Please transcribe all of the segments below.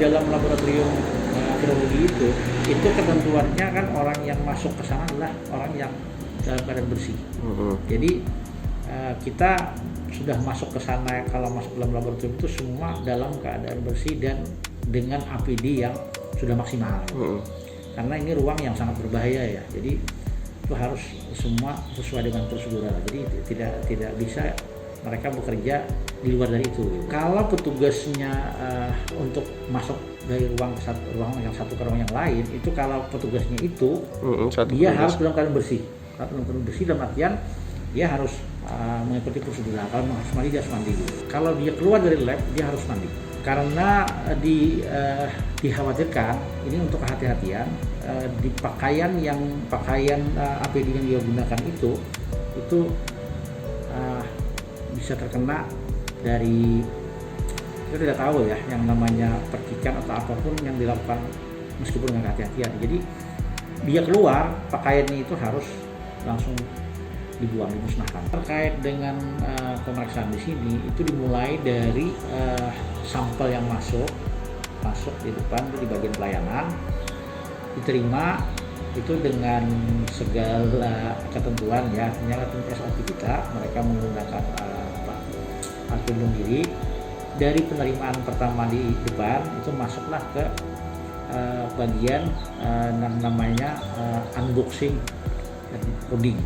dalam laboratorium virologi itu ketentuannya kan orang yang masuk ke sana adalah orang yang dalam keadaan bersih. Jadi kita sudah masuk ke sana, kalau masuk dalam laboratorium itu semua dalam keadaan bersih dan dengan APD yang sudah maksimal. Karena ini ruang yang sangat berbahaya ya. Jadi itu harus semua sesuai dengan prosedural. Jadi tidak bisa mereka bekerja di luar dari itu. Kalau petugasnya untuk masuk dari ruang yang satu ke ruang yang lain, itu kalau petugasnya itu dia harus dalam keadaan bersih. Dalam keadaan bersih dalam artian dia harus mengikuti prosedural. Kalau harus mandi dia harus mandi. Kalau dia keluar dari lab dia harus mandi. Karena dikhawatirkan ini untuk kehati-hatian di pakaian APD yang dia gunakan itu bisa terkena dari, kita tidak tahu ya, yang namanya percikan atau apapun yang dilakukan meskipun dengan kehati-hatian. Jadi dia keluar pakaiannya itu harus langsung dibuang, dimusnahkan. Terkait dengan pemeriksaan di sini itu dimulai dari sampel yang masuk di depan, di bagian pelayanan, diterima itu dengan segala ketentuan ya, menyalakan SOP kita. Mereka menggunakan pelindung diri. Dari penerimaan pertama di depan itu masuklah ke bagian namanya unboxing dan coding.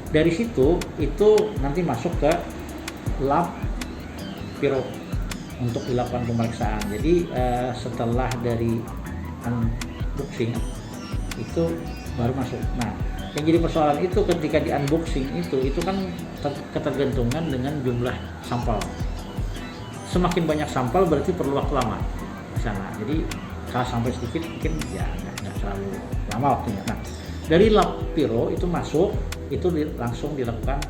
Dari situ itu nanti masuk ke lab Piro untuk dilakukan pemeriksaan. Jadi setelah dari unboxing itu baru masuk. Nah, yang jadi persoalan itu ketika di unboxing itu kan ketergantungan dengan jumlah sampel. Semakin banyak sampel berarti perlu waktu lama di sana. Jadi kalau sampai sedikit mungkin ya nggak terlalu lama waktunya. Nah, dari lab Piro itu masuk, itu langsung dilakukan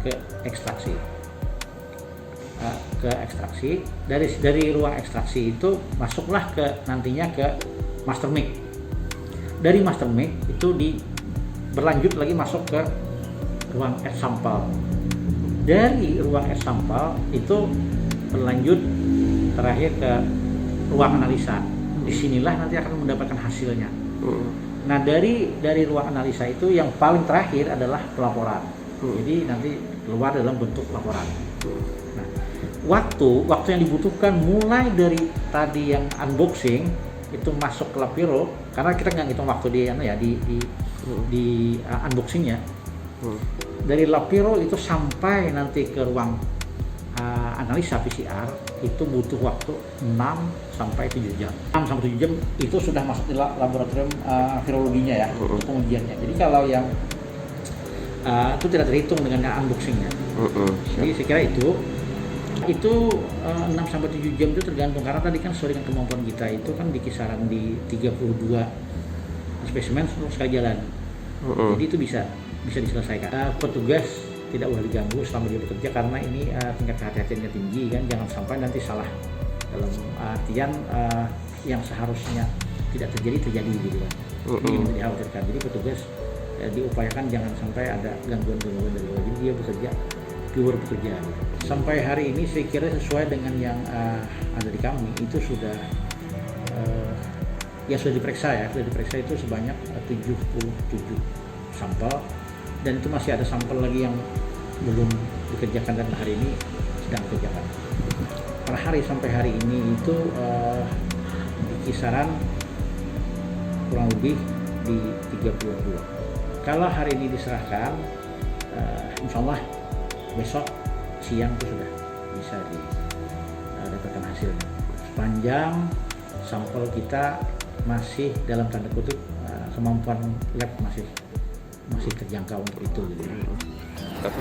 ke ekstraksi. Dari ruang ekstraksi itu masuklah nantinya ke master mic. Dari master mic itu berlanjut lagi masuk ke ruang S sampel. Dari ruang S sampel itu berlanjut terakhir ke ruang analisa. Disinilah nanti akan mendapatkan hasilnya. Nah, dari ruang analisa itu yang paling terakhir adalah pelaporan. Jadi nanti keluar dalam bentuk laporan. Nah, waktu yang dibutuhkan mulai dari tadi yang unboxing itu masuk ke lab Piro, karena kita nggak ngitung waktu di unboxingnya. Dari lab Piro itu sampai nanti ke ruang analisa PCR itu butuh waktu 6 sampai 7 jam. 6 sampai 7 jam itu sudah masuk di laboratorium virologinya ya, untuk pengujiannya. Jadi kalau yang itu tidak terhitung dengan yang unboxingnya. Jadi saya kira itu 6 sampai 7 jam itu tergantung, karena tadi kan sesuai dengan kemampuan kita itu kan di kisaran di 32 spesimen untuk sekali jalan. Jadi itu bisa diselesaikan. Petugas tidak boleh diganggu selama dia bekerja, karena ini tingkat kehati-hatiannya tinggi kan, jangan sampai nanti salah dalam artian yang seharusnya tidak terjadi gitu kan. Ini yang dikhawatirkan. Jadi petugas diupayakan jangan sampai ada gangguan-gangguan dari luar. Jadi dia pure bekerja gitu. Sampai hari ini saya kira sesuai dengan yang ada di kami itu sudah sudah diperiksa itu sebanyak 77 sampel, dan itu masih ada sampel lagi yang belum dikerjakan dan hari ini sedang dikerjakan. Per hari sampai hari ini itu di kisaran kurang lebih di 32. Kalau hari ini diserahkan, insya Allah besok siang itu sudah bisa didapatkan hasilnya. Sepanjang sampel kita masih dalam tanda kutip kemampuan lab masih terjangkau untuk itu gitu. Tapi